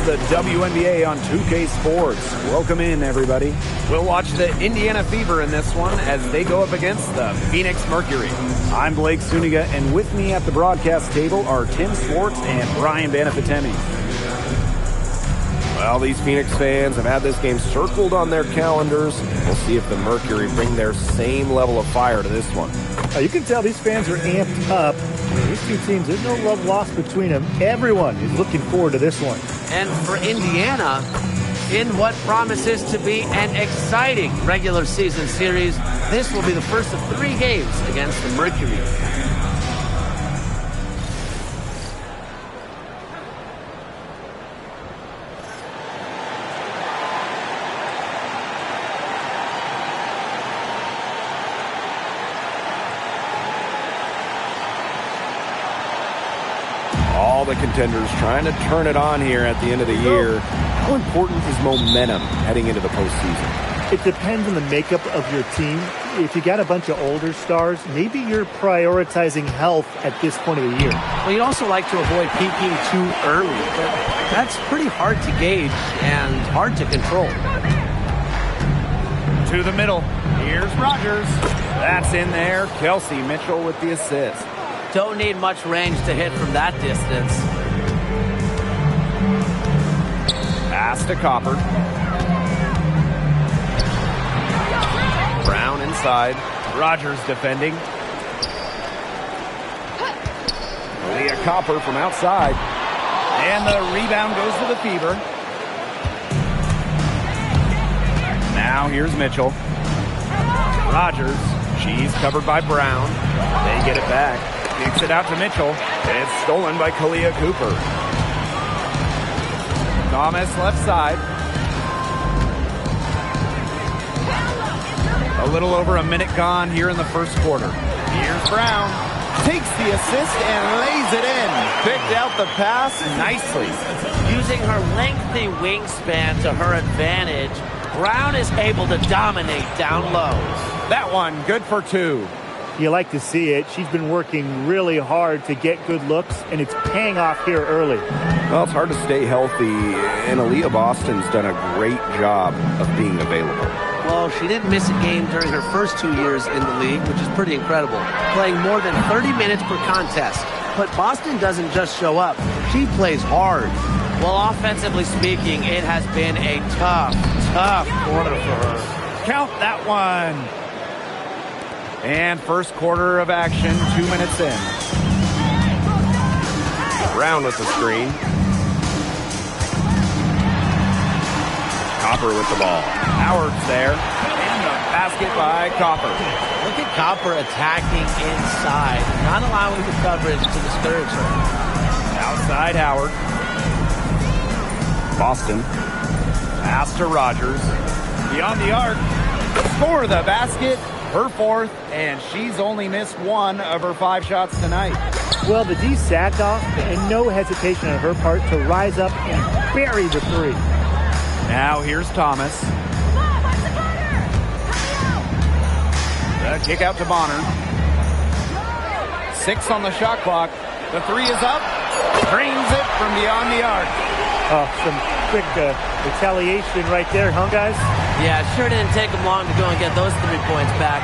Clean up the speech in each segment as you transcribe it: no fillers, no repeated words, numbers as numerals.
the WNBA on 2K Sports. Welcome in, everybody. We'll watch the Indiana Fever in this one as they go up against the Phoenix Mercury. I'm Blake Suniga, and with me at the broadcast table are Tim Swartz and Brian Banafitemi. Well, these Phoenix fans have had this game circled on their calendars. We'll see if the Mercury bring their same level of fire to this one. You can tell these fans are amped up. These two teams, there's no love lost between them. Everyone is looking forward to this one. And for Indiana, in what promises to be an exciting regular season series, this will be the first of 3 games against the Mercury. All the contenders trying to turn it on here at the end of the year. How important is momentum heading into the postseason? It depends on the makeup of your team. If you got a bunch of older stars, maybe you're prioritizing health at this point of the year. Well, you'd also like to avoid peaking too early, but that's pretty hard to gauge and hard to control. To the middle. Here's Rogers. That's in there. Kelsey Mitchell with the assist. Don't need much range to hit from that distance. Pass to Copper. Brown inside. Rogers defending. Leah Copper from outside. And the rebound goes to the Fever. Now here's Mitchell. Rogers. She's covered by Brown. They get it back. Kicks it out to Mitchell. It's stolen by Kalia Cooper. Thomas left side. A little over a minute gone here in the first quarter. Here's Brown. Takes the assist and lays it in. Picked out the pass nicely. Using her lengthy wingspan to her advantage, Brown is able to dominate down low. That one good for 2. You like to see it. She's been working really hard to get good looks, and it's paying off here early. Well, it's hard to stay healthy, and Aaliyah Boston's done a great job of being available. Well, she didn't miss a game during her first 2 years in the league, which is pretty incredible, playing more than 30 minutes per contest. But Boston doesn't just show up. She plays hard. Well, offensively speaking, it has been a tough quarter for her. Count that one. And first quarter of action, 2 minutes in. Brown with the screen. Copper with the ball. Howard's there. And the basket by Copper. Look at Copper attacking inside, not allowing the coverage to discourage her. Outside Howard. Boston. Pass to Rogers. Beyond the arc. For the basket. Her 4th, and she's only missed 1 of her 5 shots tonight. Well, the D sacked off, and no hesitation on her part to rise up and bury the 3. Now here's Thomas. The kick out to Bonner. 6 on the shot clock. The 3 is up. Drains it from beyond the arc. Oh, some quick retaliation right there, huh, guys? Yeah, it sure didn't take them long to go and get those 3 points back.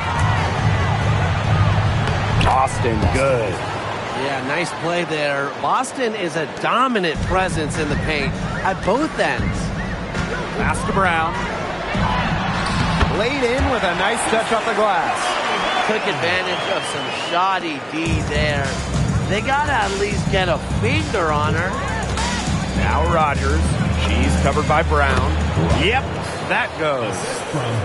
Boston, good. Yeah, nice play there. Boston is a dominant presence in the paint at both ends. Pass to Brown. Laid in with a nice touch off the glass. Took advantage of some shoddy D there. They got to at least get a finger on her. Now Rogers. She's covered by Brown. Yep, that goes.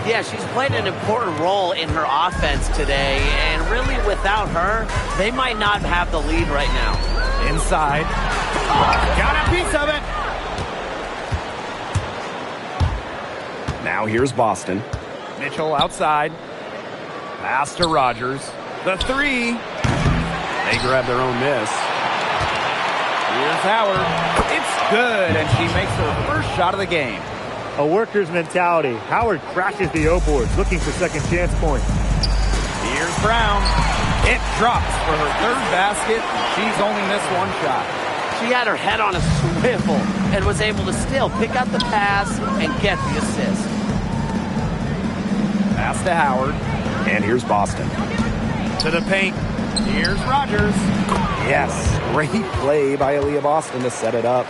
Yeah, she's played an important role in her offense today, and really without her, they might not have the lead right now. Inside. Got a piece of it. Now here's Boston. Mitchell outside. Pass to Rogers. The 3. They grab their own miss. Here's Howard. It's good, and she makes her first shot of the game. A worker's mentality. Howard crashes the O-boards, looking for second chance points. Here's Brown. It drops for her 3rd basket. She's only missed 1 shot. She She had her head on a swivel and was able to still pick out the pass and get the assist. Pass to Howard. And here's Boston. To the paint. Here's Rogers. Yes, great play by Aaliyah Boston to set it up.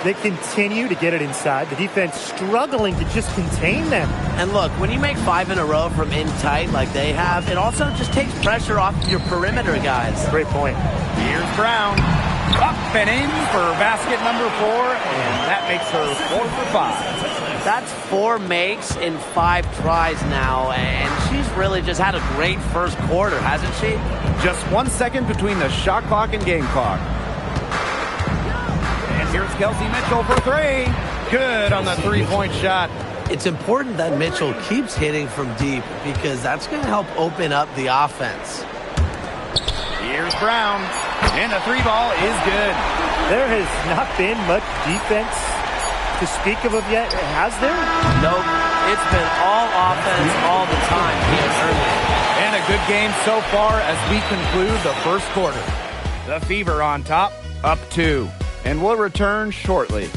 They continue to get it inside. The defense struggling to just contain them. And look, when you make 5 in a row from in tight like they have, it also just takes pressure off your perimeter guys. Great point. Here's Brown. Up and in for basket number 4, and that makes her 4 for 5. That's 4 makes in 5 tries now, and she's really just had a great first quarter, hasn't she? Just 1 second between the shot clock and game clock. And here's Kelsey Mitchell for 3. Good on the three-point shot. It's important that Mitchell keeps hitting from deep because that's going to help open up the offense. Here's Brown, and the 3 ball is good. There has not been much defense to speak of yet, has there? Nope. It's been all offense all the time here early. And a good game so far as we conclude the first quarter. The Fever on top, up 2, and we'll return shortly.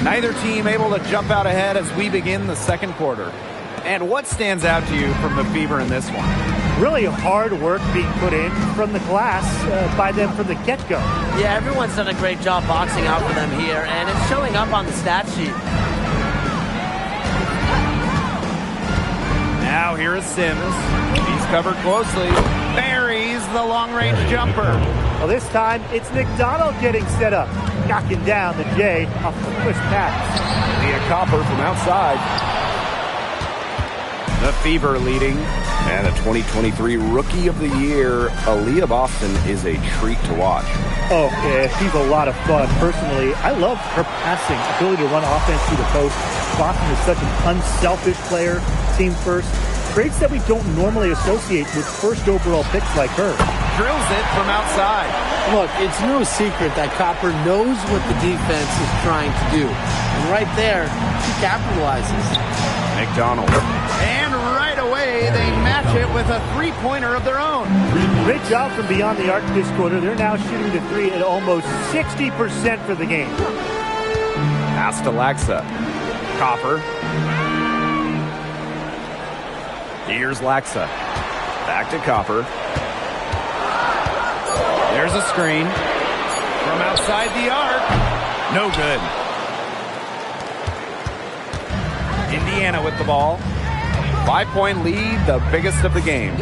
Neither team able to jump out ahead as we begin the second quarter. And what stands out to you from the Fever in this one? Really hard work being put in from the glass by them from the get-go. Yeah, everyone's done a great job boxing out for them here, and it's showing up on the stat sheet. Now here is Sims. He's covered closely. Buries the long-range jumper. Well, this time it's McDonald getting set up. Knocking down the J off the push pass. Leah Copper from outside. The Fever leading. And the 2023 Rookie of the Year, Aaliyah Boston, is a treat to watch. Oh, yeah, she's a lot of fun. Personally, I love her passing, ability to run offense through the post. Boston is such an unselfish player, team first. Traits that we don't normally associate with first overall picks like her. Drills it from outside. Look, it's no secret that Copper knows what the defense is trying to do. And right there, she capitalizes. McDonald. And right away, they match it with a three-pointer of their own. Great job from beyond the arc this quarter. They're now shooting the 3 at almost 60% for the game. Pass to Laxa. Copper. Here's Laxa. Back to Copper. There's a screen. From outside the arc. No good. Indiana with the ball. 5-point lead, the biggest of the game.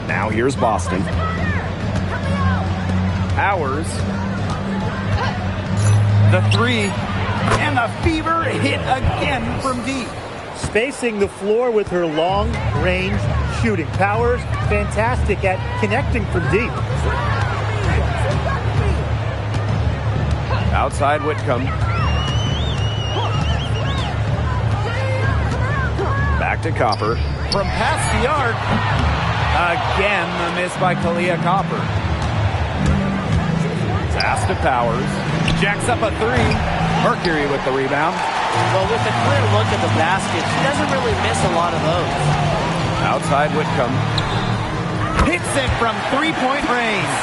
Now here's Boston. Powers. The 3. And the Fever hit again from deep. Spacing the floor with her long-range shooting. Powers, fantastic at connecting from deep. Outside Whitcomb. Back to Copper. From past the arc. Again, the miss by Kalia Copper. Pass to Powers. Jacks up a 3. Mercury with the rebound. Well, with a clear look at the basket, she doesn't really miss a lot of those. Outside Whitcomb. Hits it from three-point range.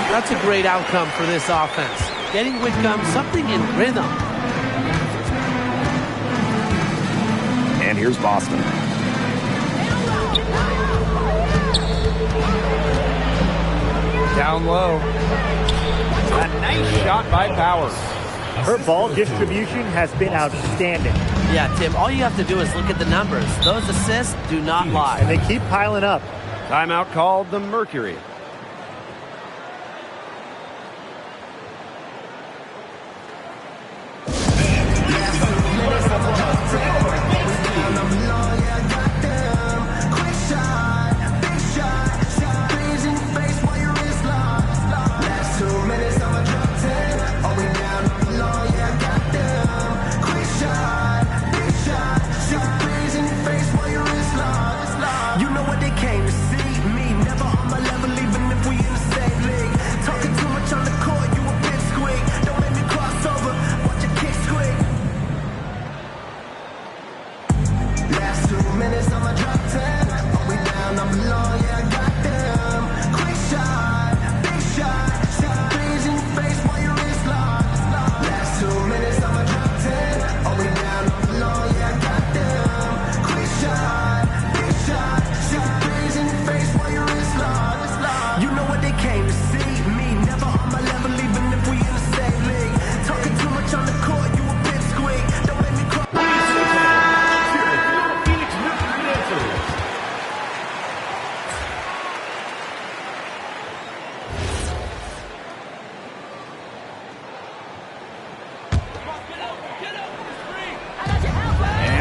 That's a great outcome for this offense. Getting Whitcomb something in rhythm. And here's Boston. Down low. A nice shot by Powers. Her ball distribution has been outstanding. Yeah, Tim, all you have to do is look at the numbers. Those assists do not lie. And they keep piling up. Timeout called the Mercury.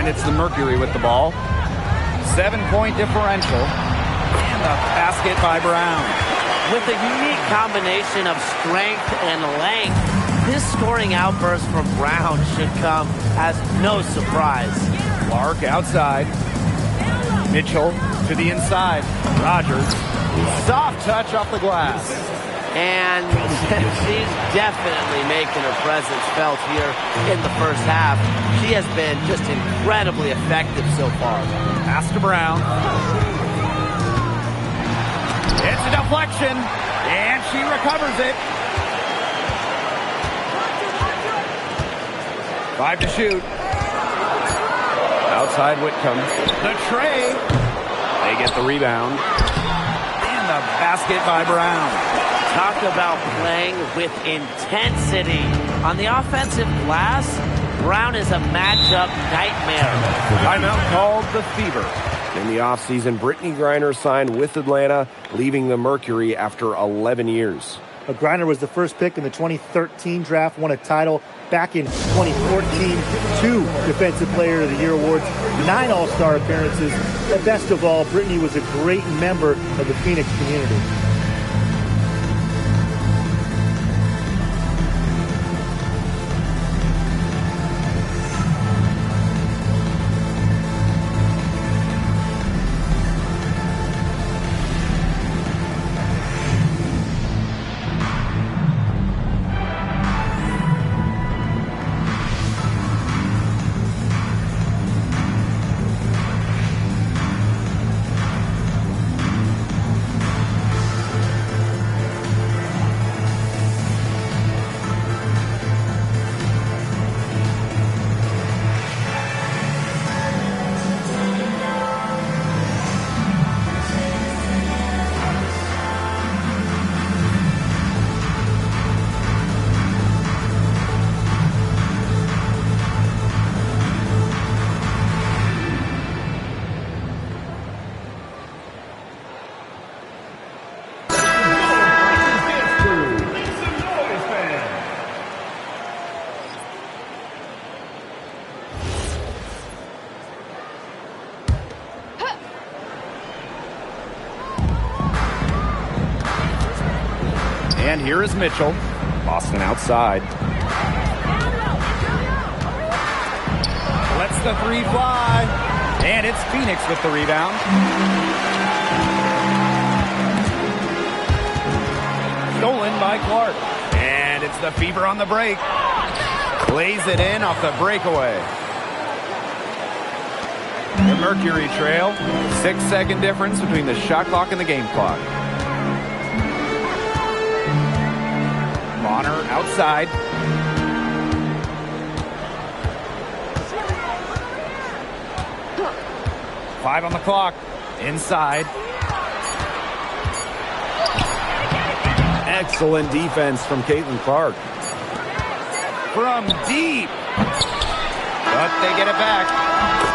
It's the Mercury with the ball. 7-point differential. And a basket by Brown. With a unique combination of strength and length, this scoring outburst from Brown should come as no surprise. Clark outside. Mitchell to the inside. Rogers. Soft touch off the glass. And she's definitely making her presence felt here in the first half. She has been just incredibly effective so far. Pass to Brown. It's a deflection, and she recovers it. 5 to shoot. Outside Whitcomb. The tray. They get the rebound. And the basket by Brown. Talk about playing with intensity. On the offensive glass, Brown is a matchup nightmare. Timeout called the Fever. In the offseason, Brittany Griner signed with Atlanta, leaving the Mercury after 11 years. Griner was the first pick in the 2013 draft, won a title back in 2014, 2 Defensive Player of the Year awards, 9 All-Star appearances. And best of all, Brittany was a great member of the Phoenix community. And here is Mitchell. Boston outside. Lets the three fly. And it's Phoenix with the rebound. Stolen by Clark. And it's the Fever on the break. Lays it in off the breakaway. The Mercury trail. 6-second difference between the shot clock and the game clock. Bonner outside. Five on the clock. Inside. Excellent defense from Caitlin Clark. From deep. But they get it back.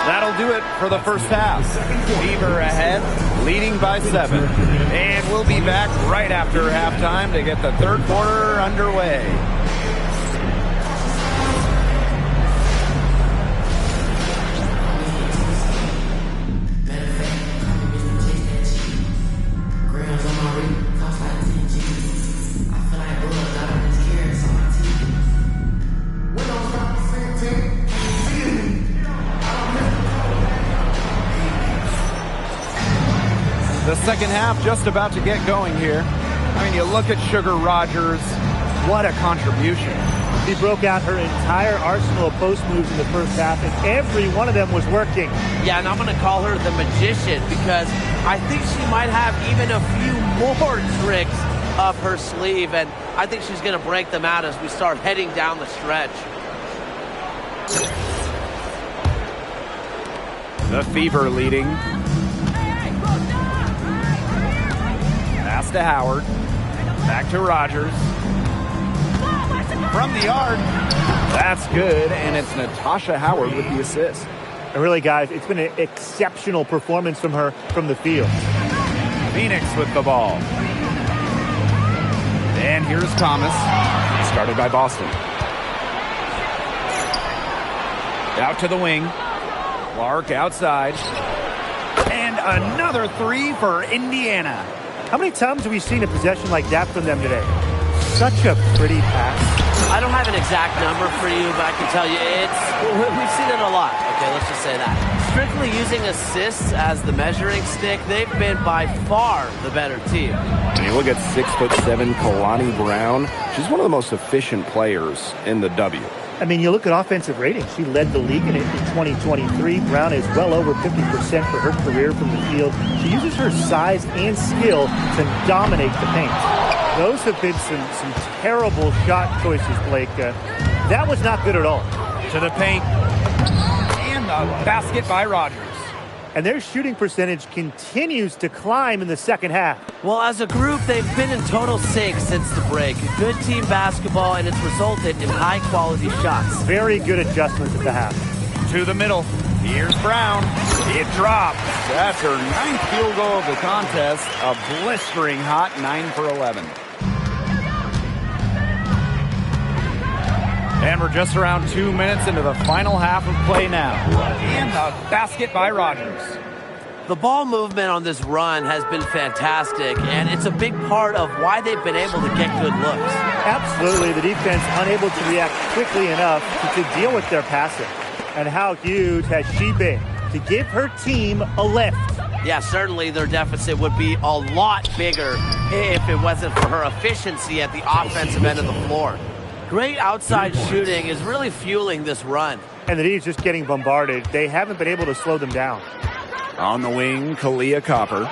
That'll do it for the first half. Fever ahead, leading by 7. And we'll be back right after halftime to get the third quarter underway. The second half just about to get going here. I mean, you look at Sugar Rogers, what a contribution. She broke out her entire arsenal of post moves in the first half, and every one of them was working. Yeah, and I'm going to call her the magician because I think she might have even a few more tricks up her sleeve, and I think she's going to break them out as we start heading down the stretch. The Fever leading. Pass to Howard. Back to Rogers. From the yard. That's good, and it's Natasha Howard with the assist. And really, guys, it's been an exceptional performance from her from the field. Phoenix with the ball. And here's Thomas. Started by Boston. Out to the wing. Clark outside. And another three for Indiana. How many times have we seen a possession like that from them today? Such a pretty pass. I don't have an exact number for you, but I can tell you we've seen it a lot. Okay, let's just say that. Strictly using assists as the measuring stick, they've been by far the better team. And you look at 6'7" Kalani Brown. She's one of the most efficient players in the W. I mean, you look at offensive rating. She led the league in it in 2023. Brown is well over 50% for her career from the field. She uses her size and skill to dominate the paint. Those have been some terrible shot choices, Blake. That was not good at all. To the paint. And the basket by Rogers. And their shooting percentage continues to climb in the second half. Well, as a group, they've been in total sync since the break. Good team basketball, and it's resulted in high-quality shots. Very good adjustments at the half. To the middle. Here's Brown. It drops. That's her 9th field goal of the contest. A blistering hot 9 for 11. And we're just around 2 minutes into the final half of play now. And the basket by Rogers. The ball movement on this run has been fantastic, and it's a big part of why they've been able to get good looks. Absolutely. The defense unable to react quickly enough to deal with their passing. And how huge has she been to give her team a lift? Yeah, certainly their deficit would be a lot bigger if it wasn't for her efficiency at the offensive end of the floor. Great outside shooting is really fueling this run. And the D's just getting bombarded. They haven't been able to slow them down. On the wing, Kalia Copper.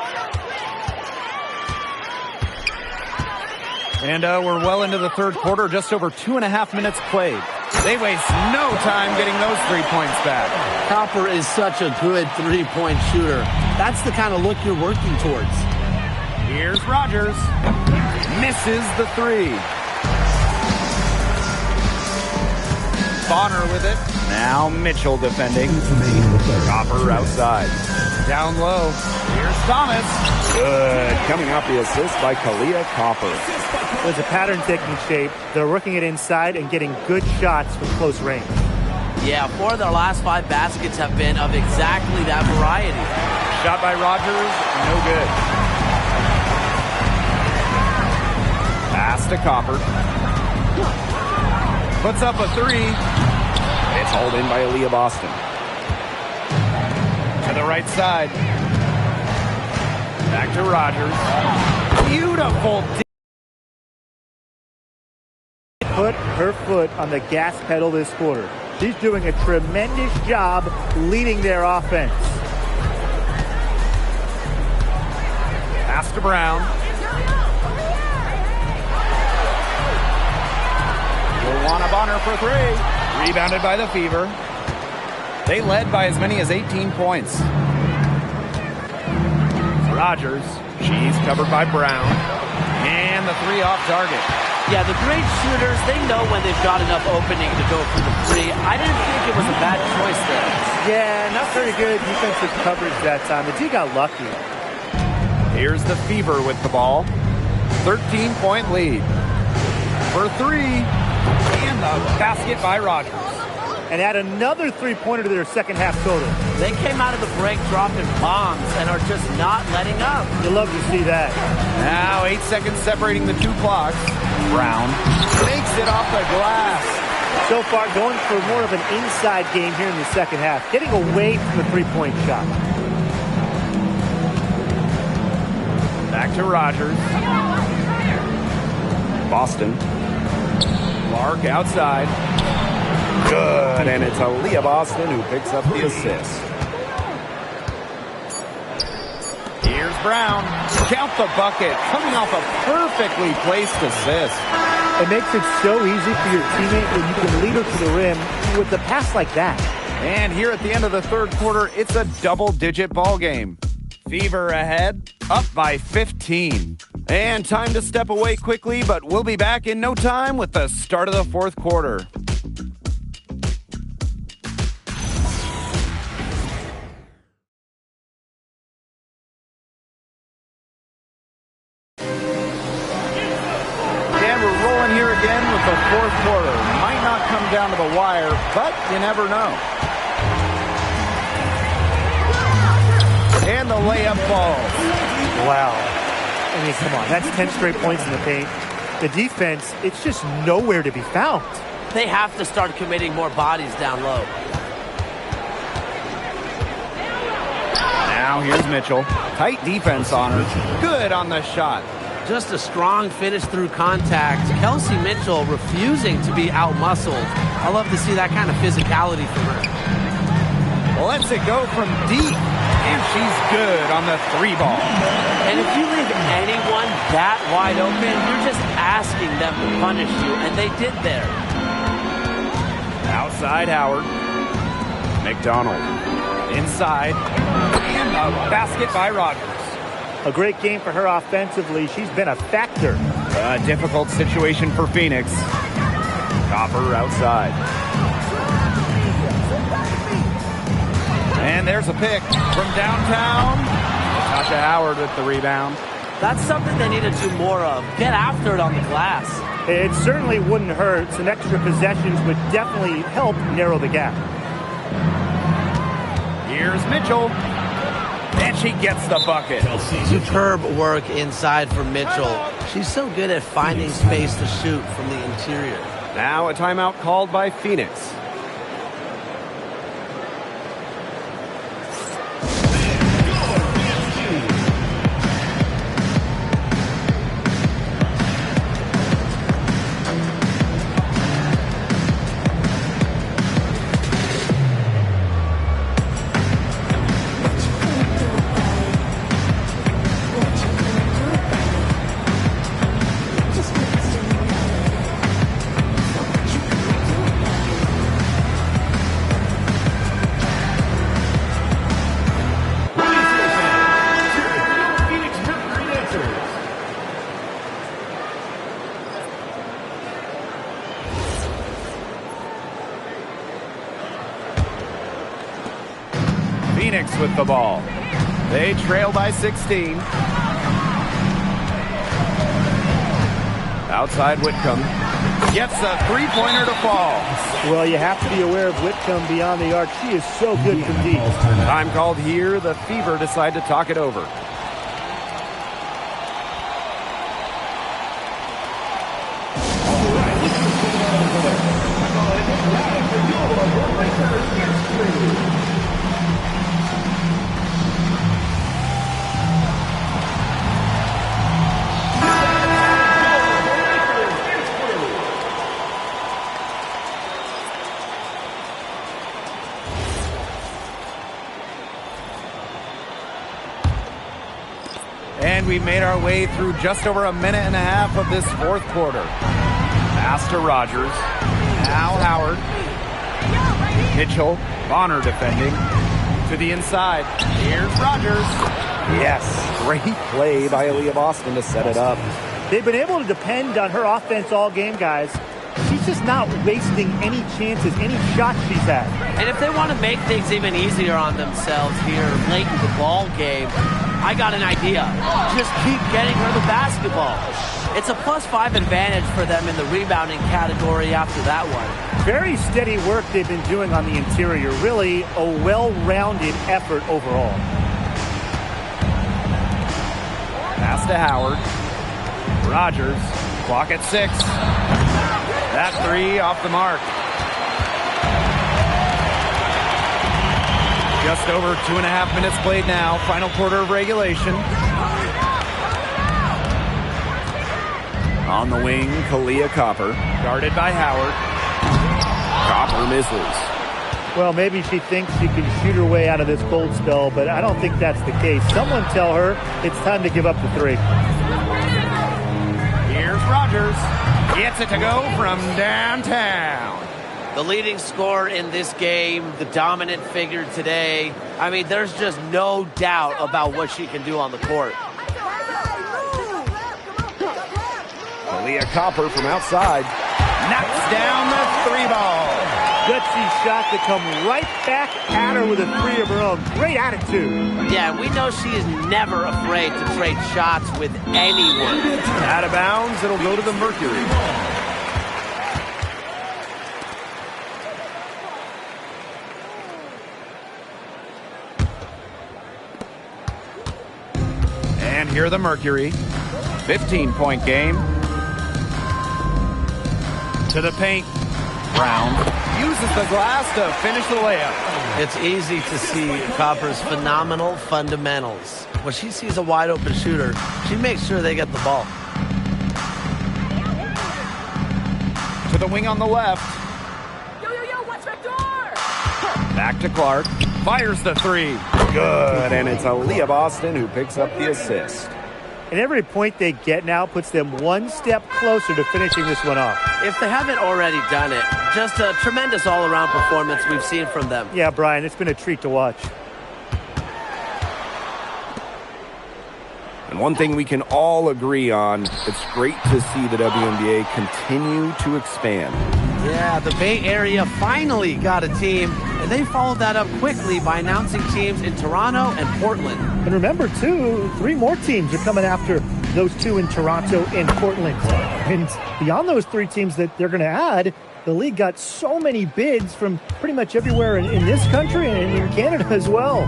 And we're well into the third quarter, just over 2.5 minutes played. They waste no time getting those 3 points back. Copper is such a good three-point shooter. That's the kind of look you're working towards. Here's Rogers. Misses the three. Bonner with it. Now Mitchell defending. Copper outside. Down low. Here's Thomas. Good. Coming off the assist by Kalia Copper. There's a pattern taking shape. They're working it inside and getting good shots from close range. Yeah, 4 of their last 5 baskets have been of exactly that variety. Shot by Rogers. No good. Pass to Copper. Puts up a three. It's hauled in by Aaliyah Boston. To the right side. Back to Rogers. Beautiful. Put her foot on the gas pedal this quarter. She's doing a tremendous job leading their offense. Pass to Brown. Luana Bonner for three. Rebounded by the Fever. They led by as many as 18 points. Rogers. She's covered by Brown. And the three off target. Yeah, the great shooters, they know when they've got enough opening to go for the three. I didn't think it was a bad choice there. Yeah, not very good defensive coverage that time. The D got lucky. Here's the Fever with the ball. 13-point lead. For three. And the basket by Rogers. And add another three-pointer to their second half total. They came out of the break dropping bombs and are just not letting up. You love to see that. Now 8 seconds separating the two clocks. Brown makes it off the glass. So far, going for more of an inside game here in the second half. Getting away from the three-point shot. Back to Rogers. Boston. Clark outside. Good, and it's Aaliyah Boston who picks up the assist. Here's Brown. Count the bucket. Coming off a perfectly placed assist. It makes it so easy for your teammate when you can lead her to the rim with a pass like that. And here at the end of the third quarter, it's a double-digit ball game. Fever ahead, up by 15. And time to step away quickly, but we'll be back in no time with the start of the fourth quarter. And we're rolling here again with the fourth quarter. Might not come down to the wire, but you never know. And the layup falls. Wow. I mean, come on. That's 10 straight points in the paint. The defense, it's just nowhere to be found. They have to start committing more bodies down low. Now here's Mitchell. Tight defense on her. Good on the shot. Just a strong finish through contact. Kelsey Mitchell refusing to be out-muscled. I love to see that kind of physicality from her. Lets it go from deep. And she's good on the three ball. And if you leave anyone that wide open, you're just asking them to punish you, and they did there. Outside Howard. McDonald. Inside. And a basket by Rogers. A great game for her offensively. She's been a factor. A difficult situation for Phoenix. Copper outside. And there's a pick from downtown. Natasha Howard with the rebound. That's something they need to do more of. Get after it on the glass. It certainly wouldn't hurt. Some extra possessions would definitely help narrow the gap. Here's Mitchell. And she gets the bucket. Superb work inside from Mitchell. She's so good at finding space to shoot from the interior. Now a timeout called by Phoenix. Phoenix with the ball. They trail by 16. Outside Whitcomb. Gets a three-pointer to fall. Well, you have to be aware of Whitcomb beyond the arc. She is so good from deep. Time called here. The Fever decide to talk it over. And we've made our way through just over a minute and a half of this fourth quarter. Pass to Rogers. Now Howard. Mitchell. Bonner defending. To the inside. Here's Rogers. Yes, great play by Aaliyah Boston to set it up. They've been able to depend on her offense all game, guys. She's just not wasting any chances, any shots she's had. And if they want to make things even easier on themselves here late in the ball game, I got an idea. Just keep getting her the basketball. It's a +5 advantage for them in the rebounding category after that one. Very steady work they've been doing on the interior. Really a well-rounded effort overall. Pass to Howard. Rogers. Clock at 6. That three off the mark. Just over 2.5 minutes played now. Final quarter of regulation. On the wing, Kalia Copper. Guarded by Howard. Copper misses. Well, maybe she thinks she can shoot her way out of this cold spell, but I don't think that's the case. Someone tell her it's time to give up the three. Here's Rogers. Gets it to go from downtown. The leading scorer in this game, the dominant figure today. I mean, there's just no doubt about what she can do on the court. Leah Copper from outside. Knocks down the three ball. Gutsy shot to come right back at her with a three of her own. Great attitude. Yeah, we know she is never afraid to trade shots with anyone. Out of bounds, it'll go to the Mercury. And here are the Mercury. 15-point game. To the paint. Brown uses the glass to finish the layup. It's easy to see Copper's phenomenal fundamentals. When she sees a wide open shooter, she makes sure they get the ball. To the wing on the left. Yo, watch my door! Back to Clark. Fires the three. Good, and it's Aaliyah Boston who picks up the assist. And every point they get now puts them one step closer to finishing this one off. If they haven't already done it, just a tremendous all-around performance we've seen from them. Yeah, Brian, it's been a treat to watch. And one thing we can all agree on, it's great to see the WNBA continue to expand. Yeah, the Bay Area finally got a team, and they followed that up quickly by announcing teams in Toronto and Portland. And remember, too, 3 more teams are coming after those 2 in Toronto and Portland. And beyond those 3 teams that they're going to add, the league got so many bids from pretty much everywhere in this country and in Canada as well.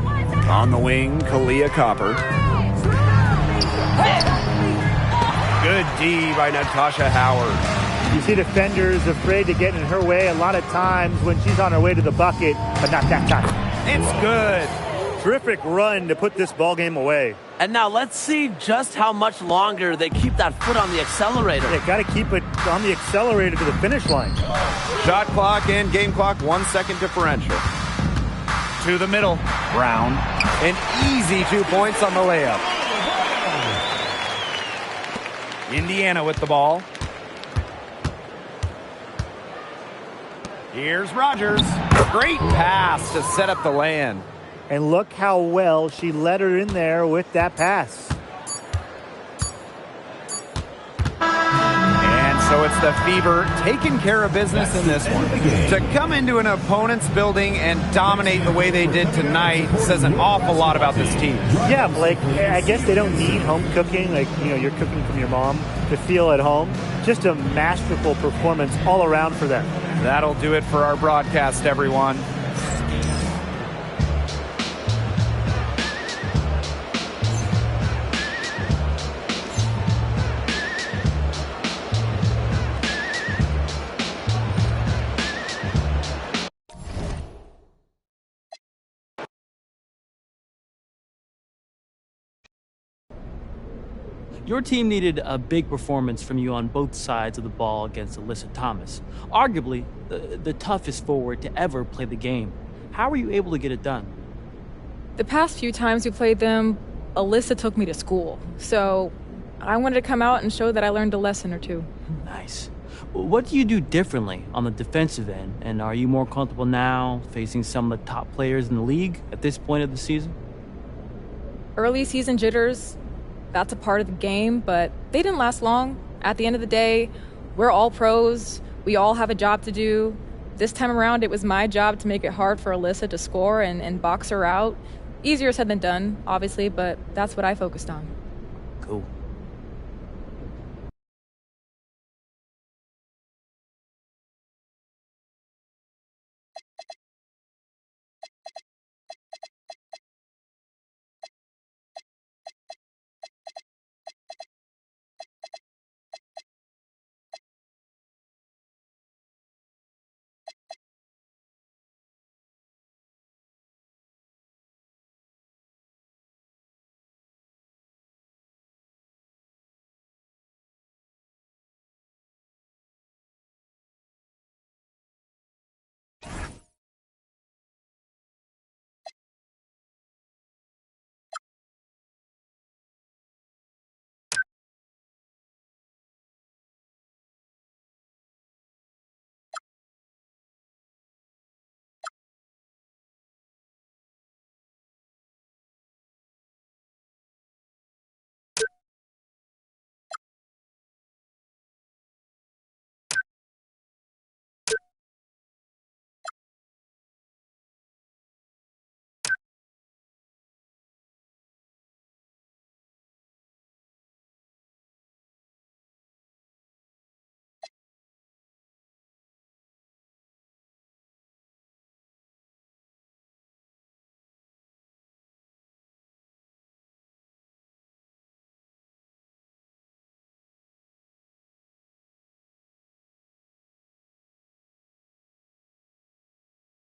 On the wing, Kalia Copper. Good D by Natasha Howard. You see defenders afraid to get in her way a lot of times when she's on her way to the bucket, but not that time. It's good. Terrific run to put this ball game away. And now let's see just how much longer they keep that foot on the accelerator. They got to keep it on the accelerator to the finish line. Shot clock and game clock 1 second differential. To the middle. Brown. An easy 2 points on the layup. Indiana with the ball. Here's Rogers. Great pass to set up the land. And look how well she led her in there with that pass. And so it's the Fever taking care of business in this one. To come into an opponent's building and dominate the way they did tonight says an awful lot about this team. Yeah, Blake, I guess they don't need home cooking, like, you're cooking from your mom, to feel at home. Just a masterful performance all around for them. That'll do it for our broadcast, everyone. Your team needed a big performance from you on both sides of the ball against Alyssa Thomas, arguably the toughest forward to ever play the game. How were you able to get it done? The past few times we played them, Alyssa took me to school. So I wanted to come out and show that I learned a lesson or two. Nice. What do you do differently on the defensive end? And are you more comfortable now facing some of the top players in the league at this point of the season? Early season jitters, that's a part of the game, but they didn't last long. At the end of the day, we're all pros. We all have a job to do. This time around, it was my job to make it hard for Alyssa to score and box her out. Easier said than done, obviously, but that's what I focused on. Cool.